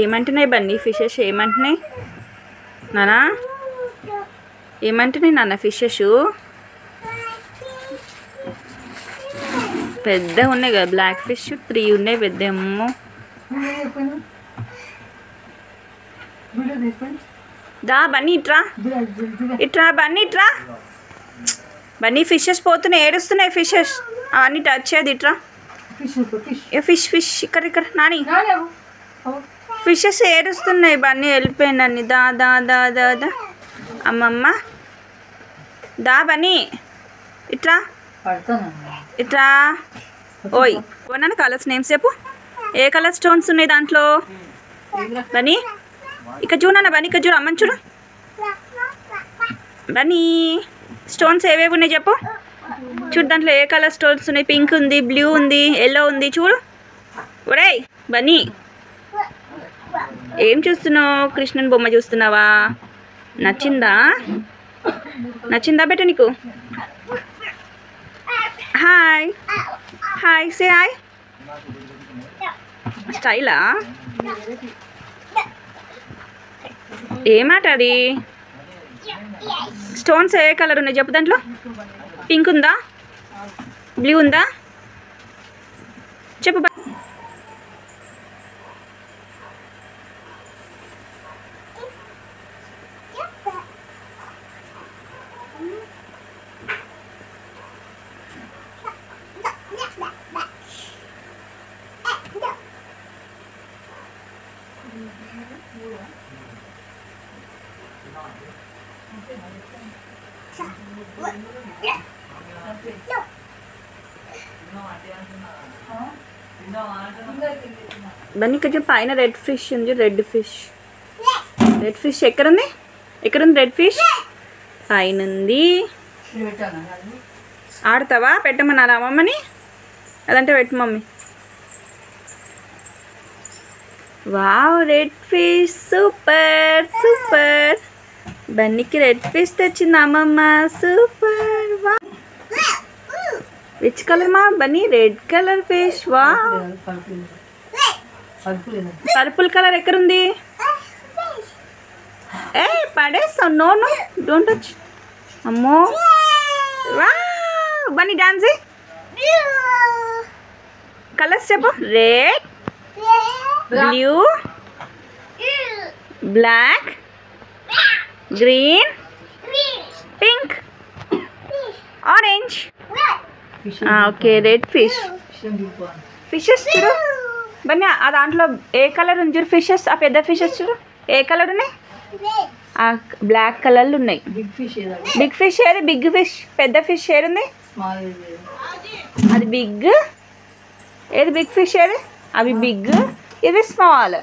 ఏమంటున్నాయి Bunny fishes? ఏమంటున్నాయి నానా? ఏమంటున్నాయి నాన్న fishes? పెద్ద ఉన్నాయి కదా బ్లాక్ ఫిష్, 3 ఉన్నాయి పెద్దేమో. దా బన్నీ ఇట్రా, ఇట్రా బన్నీ ఇట్రా. బన్నీ ఫిషెస్ పోతున్నాయి, ఏడుస్తున్నాయి ఫిషెస్. అవన్నీ టచ్ చేయదు, ఇట్రా. ఫిష్ ఫిష్ ఇక్కడ ఇక్కడ నాని. ఫిషెస్ ఏడుస్తున్నాయి, బన్నీ వెళ్ళిపోయిందని. దా దా దా దా దా అమ్మమ్మ. దా బన్నీ ఇట్రా, ఇట్రా. ఓయ్ కొన్నాను కలర్స్ నేమ్స్ చెప్పు. ఏ కలర్ స్టోన్స్ ఉన్నాయి దాంట్లో? బన్నీ ఇక్కడ చూడన్నా, బన్నీ ఇక్కడ చూడు, అమ్మని చూడు. బన్నీ స్టోన్స్ ఏవేవి ఉన్నాయి చెప్పు. చూడు దాంట్లో ఏ కలర్ స్టోన్స్ ఉన్నాయి. పింక్ ఉంది, బ్లూ ఉంది, ఎల్లో ఉంది. చూడు. ఒరేయ్ బన్నీ ఏం చూస్తున్నావు? కృష్ణుని బొమ్మ చూస్తున్నావా? నచ్చిందా? నచ్చిందా బేట నీకు? Hi hi say hi. స్టైలా? ఏమాట అది? స్టోన్స్ ఏ కలర్ ఉన్నాయి చెప్పు దాంట్లో. పింక్ ఉందా, బ్లూ ఉందా చెప్పు. బన్నీ కొంచెం పైన రెడ్ ఫిష్ ఉంది. రెడ్ ఫిష్, రెడ్ ఫిష్ ఎక్కడుంది? ఎక్కడుంది రెడ్ ఫిష్? పైన ఉంది. ఆడతావా? పెట్టమన్నారా అమ్మమ్మని? అదంటే పెట్టు mummy. Wow red fish, super super. బన్నీకి రెడ్ ఫిష్ తెచ్చింది అమ్మమ్మ, సూపర్. వా విచ్ కలర్ మా బన్నీ? Red colour fish. వా పర్పుల్ కలర్ ఎక్కడుంది? ఏ పడేస్తావు. No no don't touch. అమ్మో వా బన్నీ డాన్స్. కలర్స్ చెప్పు. Red, blue, black, green, pink, orange. Okay red fish. Fishes చూడు బన్నీ. ఆ దాంట్లో ఏ కలర్ ఉంది చూడు ఫిషెస్. ఆ పెద్ద ఫిషెస్ చూడు ఏ కలర్ ఉన్నాయి? బ్లాక్ కలర్లు ఉన్నాయి. బిగ్ ఫిష్ ఏది? Big fish. పెద్ద ఫిష్ ఏది? అది బిగ్. ఏది బిగ్ ఫిష్ ఏది? అవి బిగ్, ఇది స్మాల్.